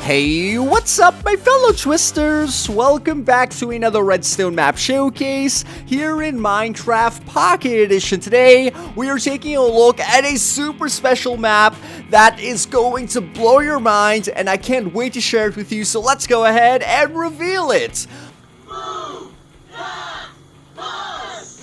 Hey, what's up my fellow Twisters? Welcome back to another Redstone map showcase here in Minecraft Pocket Edition. Today, we are taking a look at a super special map that is going to blow your mind, and I can't wait to share it with you, so let's go ahead and reveal it.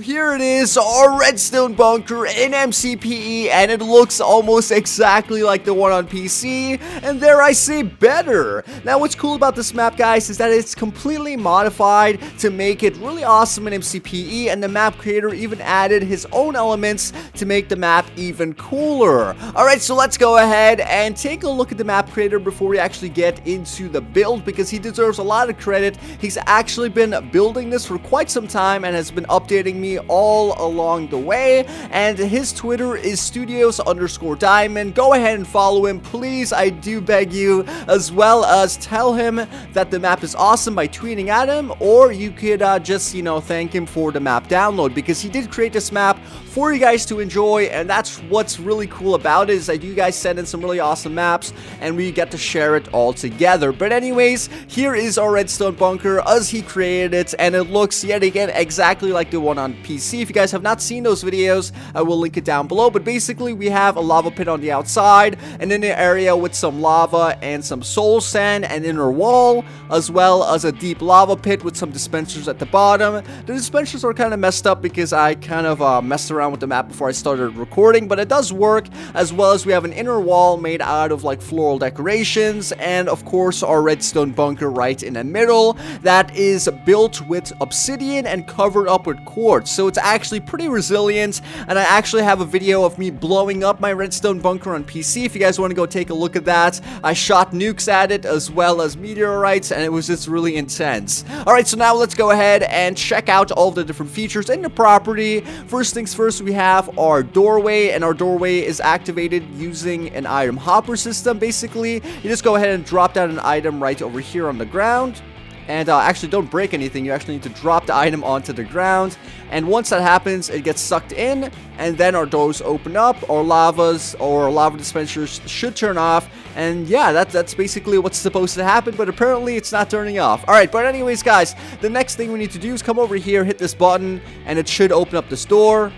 Here it is, our Redstone Bunker in MCPE, and it looks almost exactly like the one on PC, and dare I say better. Now what's cool about this map, guys, is that it's completely modified to make it really awesome in MCPE, and the map creator even added his own elements to make the map even cooler. Alright, so let's go ahead and take a look at the map creator before we actually get into the build, because he deserves a lot of credit. He's actually been building this for quite some time and has been updating me all along the way, and his Twitter is studios_diamond. Go ahead and follow him, please, I do beg you, as well as tell him that the map is awesome by tweeting at him, or you could just, thank him for the map download, because he did create this map for you guys to enjoy, and that's what's really cool about it, is that you guys send in some really awesome maps and we get to share it all together. But anyways, here is our Redstone Bunker as he created it, and it looks yet again exactly like the one on PC. If you guys have not seen those videos, I will link it down below. But basically, we have a lava pit on the outside, and in the area with some lava and some soul sand, an inner wall, as well as a deep lava pit with some dispensers at the bottom. The dispensers are kind of messed up because I kind of messed around with the map before I started recording, but it does work. As well as we have an inner wall made out of like floral decorations, and of course our Redstone Bunker right in the middle that is built with obsidian and covered up with quartz. So it's actually pretty resilient, and I actually have a video of me blowing up my Redstone Bunker on PC. If you guys want to go take a look at that, I shot nukes at it as well as meteorites, and it was just really intense. Alright, so now let's go ahead and check out all of the different features in the property. First things first, we have our doorway, and our doorway is activated using an item hopper system. Basically, you just go ahead and drop down an item right over here on the ground. And actually, don't break anything. You actually need to drop the item onto the ground. And once that happens, it gets sucked in, and then our doors open up. Our lava dispensers should turn off. And yeah, that's basically what's supposed to happen, but apparently it's not turning off. Alright, but anyways, guys, the next thing we need to do is come over here, hit this button, and it should open up this door.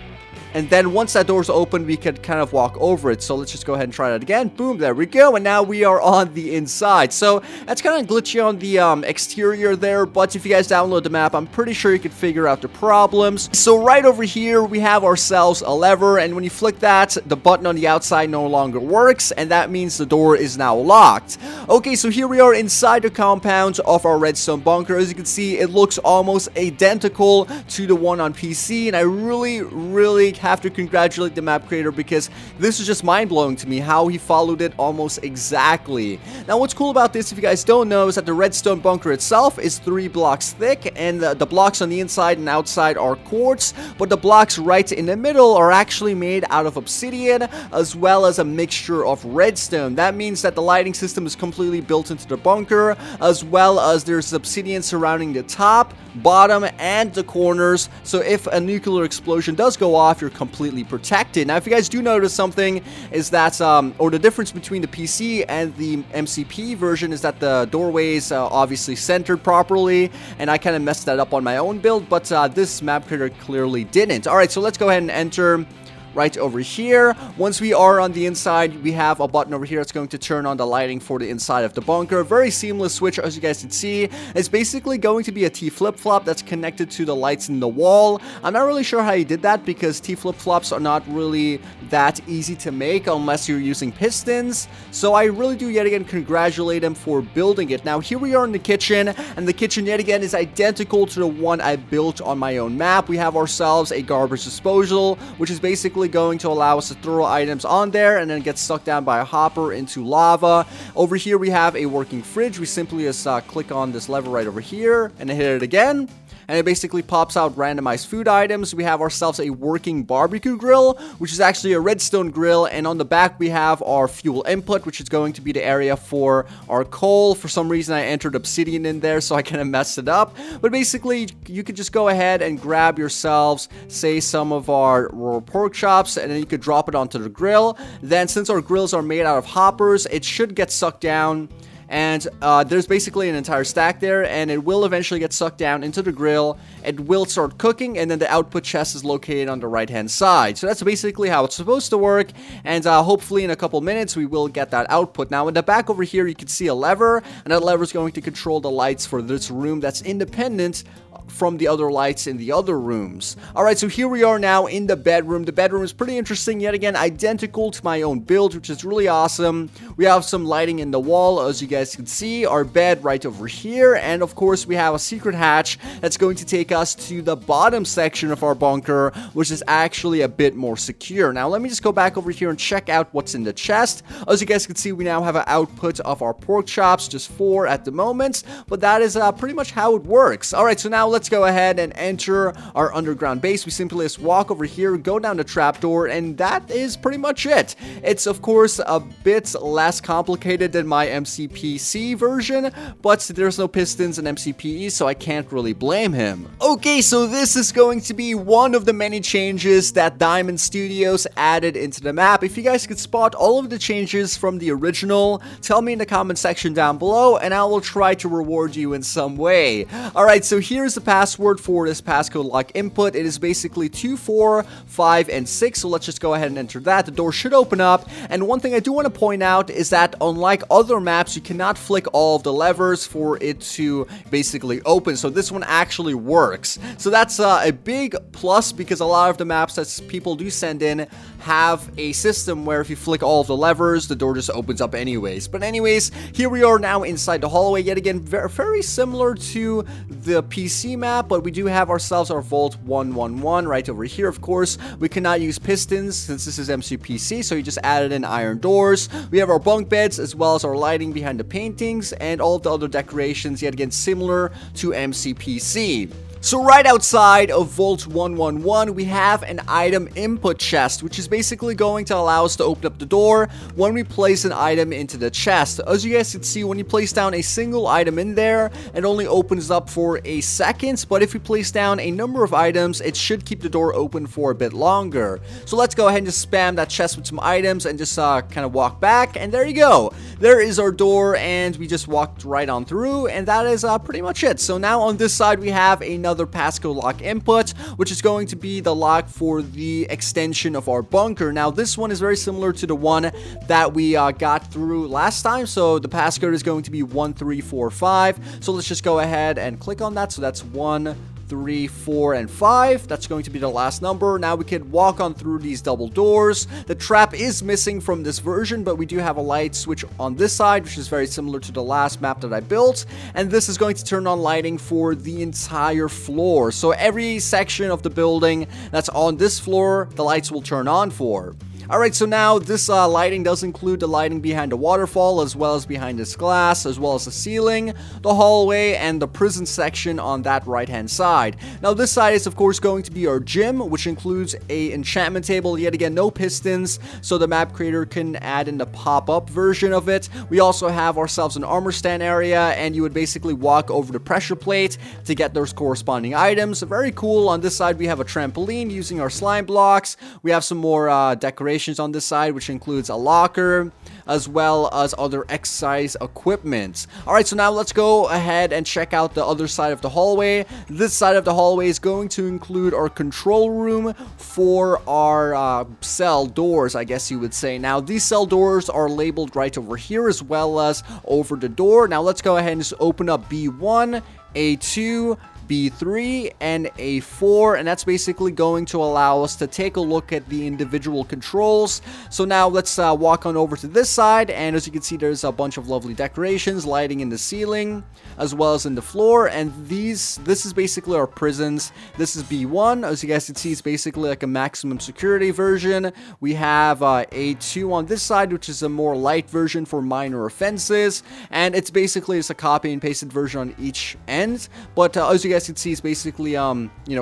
And then once that door's open, we can kind of walk over it. So let's just go ahead and try that again. Boom, there we go. And now we are on the inside. So that's kind of glitchy on the exterior there. But if you guys download the map, I'm pretty sure you could figure out the problems. So right over here, we have ourselves a lever. And when you flick that, the button on the outside no longer works. And that means the door is now locked. Okay, so here we are inside the compound of our Redstone Bunker. As you can see, it looks almost identical to the one on PC. And I really have to congratulate the map creator, because this is just mind-blowing to me how he followed it almost exactly. Now what's cool about this, if you guys don't know, is that the Redstone Bunker itself is 3 blocks thick, and the blocks on the inside and outside are quartz, but the blocks right in the middle are actually made out of obsidian as well as a mixture of redstone. That means that the lighting system is completely built into the bunker, as well as there's obsidian surrounding the top, bottom, and the corners, so if a nuclear explosion does go off, you're completely protected. Now if you guys do notice something, is that or the difference between the PC and the MCP version is that the doorway is obviously centered properly, and I kind of messed that up on my own build, but this map creator clearly didn't. Alright, so let's go ahead and enter right over here. Once we are on the inside, we have a button over here that's going to turn on the lighting for the inside of the bunker. Very seamless switch, as you guys can see. It's basically going to be a T flip-flop that's connected to the lights in the wall. I'm not really sure how he did that, because T flip-flops are not really that easy to make unless you're using pistons. So I really do yet again congratulate him for building it. Now here we are in the kitchen, and the kitchen yet again is identical to the one I built on my own map. We have ourselves a garbage disposal, which is basically going to allow us to throw items on there and then get sucked down by a hopper into lava. Over here we have a working fridge. We simply just click on this lever right over here and hit it again, and it basically pops out randomized food items. We have ourselves a working barbecue grill, which is actually a redstone grill, and on the back we have our fuel input, which is going to be the area for our coal. For some reason I entered obsidian in there, so I kind of messed it up, but basically you could just go ahead and grab yourselves, say, some of our raw pork chops, and then you could drop it onto the grill. Then since our grills are made out of hoppers, it should get sucked down and there's basically an entire stack there, and it will eventually get sucked down into the grill. It will start cooking, and then the output chest is located on the right hand side. So that's basically how it's supposed to work, and hopefully in a couple minutes we will get that output. Now in the back over here you can see a lever, and that lever is going to control the lights for this room that's independent from the other lights in the other rooms. Alright, so here we are now in the bedroom. The bedroom is pretty interesting, yet again identical to my own build, which is really awesome. We have some lighting in the wall, as you guys can see, our bed right over here, and of course we have a secret hatch that's going to take us to the bottom section of our bunker, which is actually a bit more secure. Now let me just go back over here and check out what's in the chest. As you guys can see, we now have an output of our pork chops, just 4 at the moment, but that is pretty much how it works. Alright, so now let's go ahead and enter our underground base. We simply just walk over here, go down the trapdoor, and that is pretty much it. It's of course a bit less complicated than my MCPC version, but there's no pistons in MCPE, so I can't really blame him. Okay, so this is going to be one of the many changes that Diamond Studios added into the map. If you guys could spot all of the changes from the original, tell me in the comment section down below, and I will try to reward you in some way. Alright, so here's the password for this passcode lock input. It is basically 2, 4, 5, and 6, so let's just go ahead and enter that. The door should open up, and one thing I do want to point out is that unlike other maps, you cannot flick all of the levers for it to basically open, so this one actually works. So that's a big plus, because a lot of the maps that people do send in have a system where if you flick all of the levers, the door just opens up anyways. But anyways, here we are now inside the hallway, yet again very similar to the PC map, but we do have ourselves our Vault 111 right over here. Of course, we cannot use pistons since this is MCPC, so you just added in iron doors. We have our bunk beds as well as our lighting behind the paintings and all of the other decorations, yet again similar to MCPC. So right outside of Vault 111, we have an item input chest, which is basically going to allow us to open up the door when we place an item into the chest. As you guys can see, when you place down a single item in there, it only opens up for a second, but if we place down a number of items, it should keep the door open for a bit longer. So let's go ahead and just spam that chest with some items and just kind of walk back, and there you go. There is our door, and we just walked right on through, and that is pretty much it. So now on this side, we have another passcode lock input, which is going to be the lock for the extension of our bunker. Now this one is very similar to the one that we got through last time, so the passcode is going to be 1345. So let's just go ahead and click on that. So that's 1, 3, 4, and 5. That's going to be the last number. Now we can walk on through these double doors. The trap is missing from this version, but we do have a light switch on this side, which is very similar to the last map that I built, and this is going to turn on lighting for the entire floor. So every section of the building that's on this floor, the lights will turn on for. Alright, so now this lighting does include the lighting behind the waterfall, as well as behind this glass, as well as the ceiling, the hallway, and the prison section on that right hand side. Now this side is of course going to be our gym, which includes a enchantment table, yet again no pistons, so the map creator can add in the pop-up version of it. We also have ourselves an armor stand area, and you would basically walk over the pressure plate to get those corresponding items. Very cool. On this side we have a trampoline using our slime blocks. We have some more decorations on this side, which includes a locker as well as other exercise equipment. Alright, so now let's go ahead and check out the other side of the hallway. This side of the hallway is going to include our control room for our cell doors, I guess you would say. Now these cell doors are labeled right over here as well as over the door. Now let's go ahead and just open up B1, A2, B3, and A4, and that's basically going to allow us to take a look at the individual controls. So now let's walk on over to this side, and as you can see, there's a bunch of lovely decorations, lighting in the ceiling as well as in the floor, and this is basically our prisons. This is B1. As you guys can see, it's basically like a maximum security version. We have A2 on this side, which is a more light version for minor offenses, and it's basically just a copy and pasted version on each end, but as you guys can see, it's basically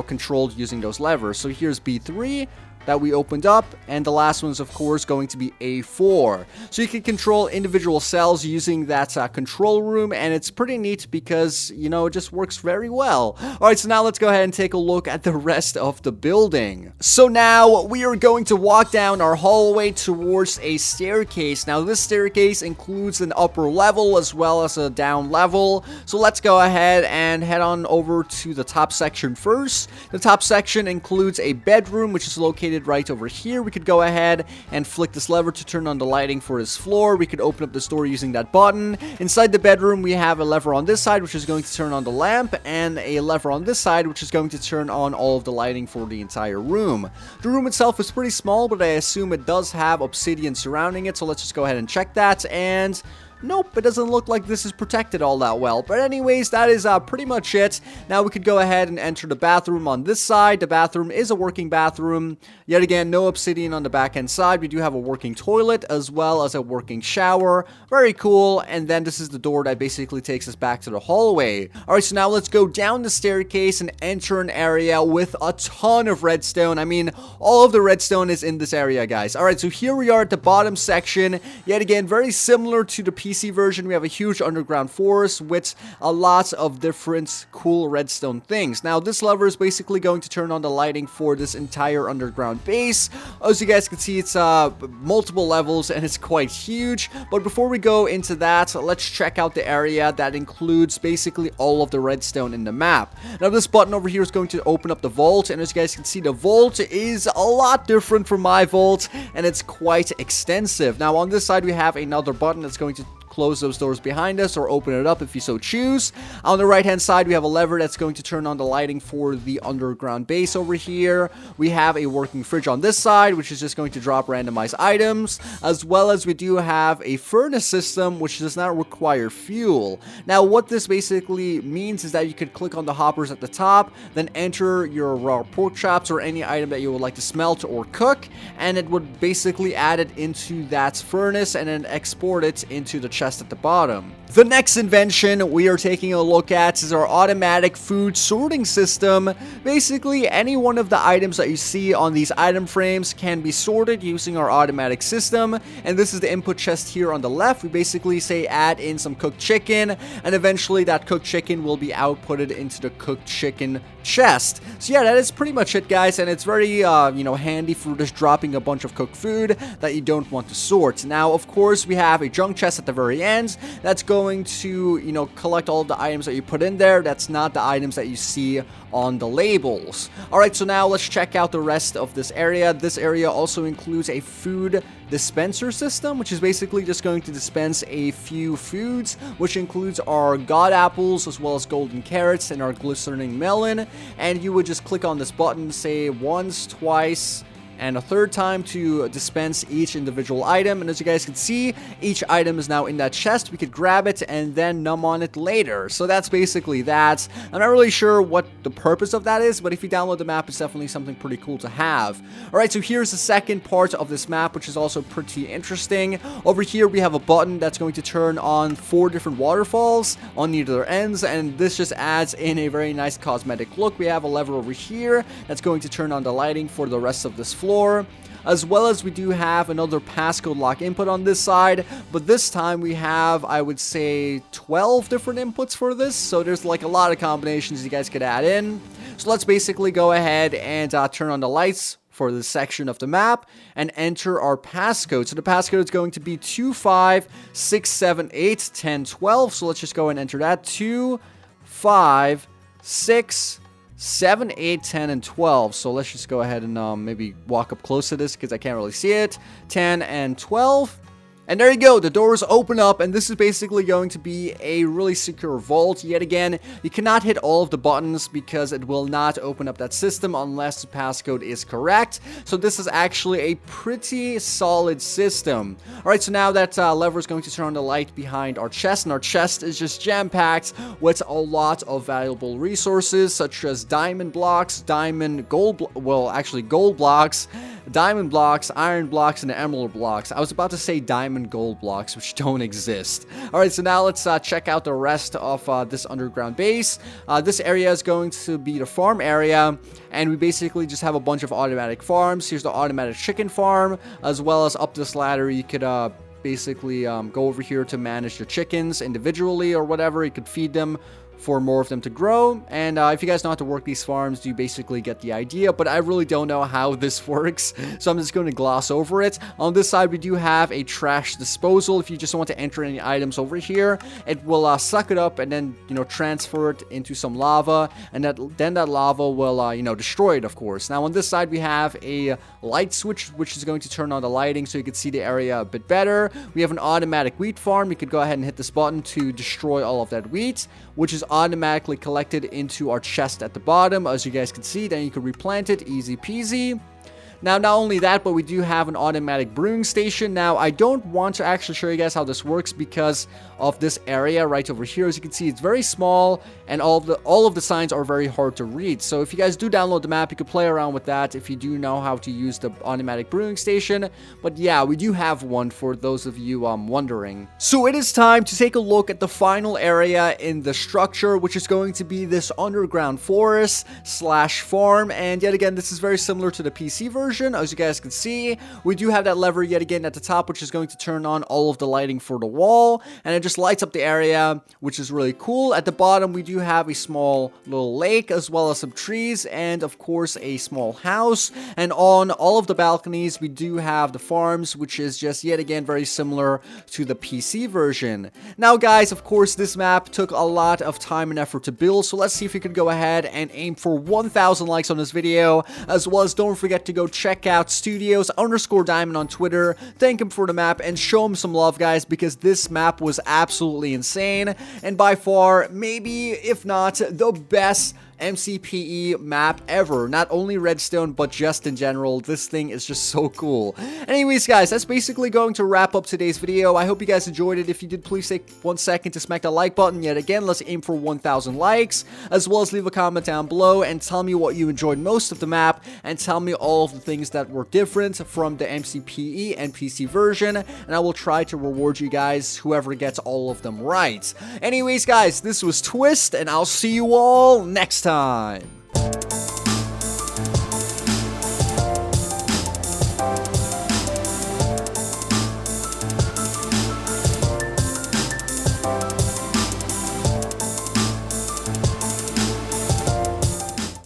controlled using those levers. So here's B3, that we opened up, and the last one's of course going to be A4. So you can control individual cells using that control room, and it's pretty neat because, you know, it just works very well. Alright, so now let's go ahead and take a look at the rest of the building. So now we are going to walk down our hallway towards a staircase. Now this staircase includes an upper level as well as a down level. So let's go ahead and head on over to the top section first. The top section includes a bedroom, which is located right over here. We could go ahead and flick this lever to turn on the lighting for this floor. We could open up the door using that button. Inside the bedroom, we have a lever on this side, which is going to turn on the lamp, and a lever on this side, which is going to turn on all of the lighting for the entire room. The room itself is pretty small, but I assume it does have obsidian surrounding it, so let's just go ahead and check that. And nope, it doesn't look like this is protected all that well. But anyways, that is pretty much it. Now we could go ahead and enter the bathroom on this side. The bathroom is a working bathroom. Yet again, no obsidian on the back end side. We do have a working toilet as well as a working shower. Very cool. And then this is the door that basically takes us back to the hallway. Alright, so now let's go down the staircase and enter an area with a ton of redstone. I mean, all of the redstone is in this area, guys. Alright, so here we are at the bottom section. Yet again, very similar to the PC version. We have a huge underground forest with a lot of different cool redstone things. Now this lever is basically going to turn on the lighting for this entire underground base. As you guys can see, it's multiple levels and it's quite huge. But before we go into that, let's check out the area that includes basically all of the redstone in the map. Now this button over here is going to open up the vault, and as you guys can see, the vault is a lot different from my vault and it's quite extensive. Now on this side we have another button that's going to close those doors behind us or open it up if you so choose. On the right hand side we have a lever that's going to turn on the lighting for the underground base over here. We have a working fridge on this side, which is just going to drop randomized items, as well as we do have a furnace system which does not require fuel. Now what this basically means is that you could click on the hoppers at the top, then enter your raw pork chops or any item that you would like to smelt or cook, and it would basically add it into that furnace and then export it into the chest at the bottom. The next invention we are taking a look at is our automatic food sorting system. Basically, any one of the items that you see on these item frames can be sorted using our automatic system, and this is the input chest here on the left. We basically say add in some cooked chicken, and eventually that cooked chicken will be outputted into the cooked chicken chest. So yeah, that is pretty much it, guys, and it's very handy for just dropping a bunch of cooked food that you don't want to sort. Now of course we have a junk chest at the very end that's going to collect all of the items that you put in there. That's not the items that you see on the labels. Alright, so now let's check out the rest of this area. This area also includes a food dispenser system, which is basically just going to dispense a few foods, which includes our god apples as well as golden carrots and our glistening melon. And you would just click on this button, say once, twice, and a third time to dispense each individual item. And as you guys can see, each item is now in that chest. We could grab it and then numb on it later. So that's basically that. I'm not really sure what the purpose of that is, but if you download the map, it's definitely something pretty cool to have. Alright, so here's the second part of this map, which is also pretty interesting. Over here, we have a button that's going to turn on 4 different waterfalls on either ends, and this just adds in a very nice cosmetic look. We have a lever over here that's going to turn on the lighting for the rest of this floor. As well as we do have another passcode lock input on this side, but this time we have, I would say, 12 different inputs for this, so there's like a lot of combinations you guys could add in. So let's basically go ahead and turn on the lights for this section of the map and enter our passcode. So the passcode is going to be 256781012, so let's just go and enter that. 256 7, 8, 10, and 12. So let's just go ahead and maybe walk up close to this because I can't really see it. 10 and 12. And there you go, the doors open up, and this is basically going to be a really secure vault. Yet again, you cannot hit all of the buttons because it will not open up that system unless the passcode is correct. So this is actually a pretty solid system. Alright, so now that lever is going to turn on the light behind our chest, and our chest is just jam-packed with a lot of valuable resources such as diamond blocks, gold blocks, diamond blocks, iron blocks, and emerald blocks. I was about to say diamond gold blocks, which don't exist. Alright, so now let's check out the rest of this underground base. This area is going to be the farm area, and we basically just have a bunch of automatic farms. Here's the automatic chicken farm, as well as up this ladder you could basically go over here to manage the chickens individually or whatever. You could feed them for more of them to grow. And if you guys know how to work these farms, you basically get the idea, but I really don't know how this works, so I'm just going to gloss over it. On this side, we do have a trash disposal. If you just want to enter any items over here, it will suck it up and then, you know, transfer it into some lava, and then that lava will, you know, destroy it, of course. Now, on this side, we have a light switch, which is going to turn on the lighting so you can see the area a bit better. We have an automatic wheat farm. You could go ahead and hit this button to destroy all of that wheat, which is automatically collected into our chest at the bottom. As you guys can see, then you can replant it, easy peasy. Now, not only that, but we do have an automatic brewing station. Now, I don't want to actually show you guys how this works because of this area right over here. As you can see, it's very small, and all of the signs are very hard to read. So if you guys do download the map, you can play around with that if you do know how to use the automatic brewing station. But yeah, we do have one for those of you wondering. So it is time to take a look at the final area in the structure, which is going to be this underground forest slash farm. And yet again, this is very similar to the PC version. As you guys can see, we do have that lever yet again at the top, which is going to turn on all of the lighting for the wall, and it just lights up the area, which is really cool. At the bottom, we do have a small little lake, as well as some trees, and of course a small house. And on all of the balconies, we do have the farms, which is just yet again very similar to the PC version. Now guys, of course this map took a lot of time and effort to build, so let's see if we can go ahead and aim for 1,000 likes on this video, as well as don't forget to go check out Studios_Diamond on Twitter, thank him for the map, and show him some love, guys, because this map was absolutely insane, and by far, maybe, if not, the best MCPE map ever. Not only Redstone, but just in general. This thing is just so cool. Anyways, guys, that's basically going to wrap up today's video. I hope you guys enjoyed it. If you did, please take 1 second to smack that like button. Yet again, let's aim for 1,000 likes, as well as leave a comment down below and tell me what you enjoyed most of the map, and tell me all of the things that were different from the MCPE and PC version, and I will try to reward you guys, whoever gets all of them right. Anyways, guys, this was Twiistz, and I'll see you all next time.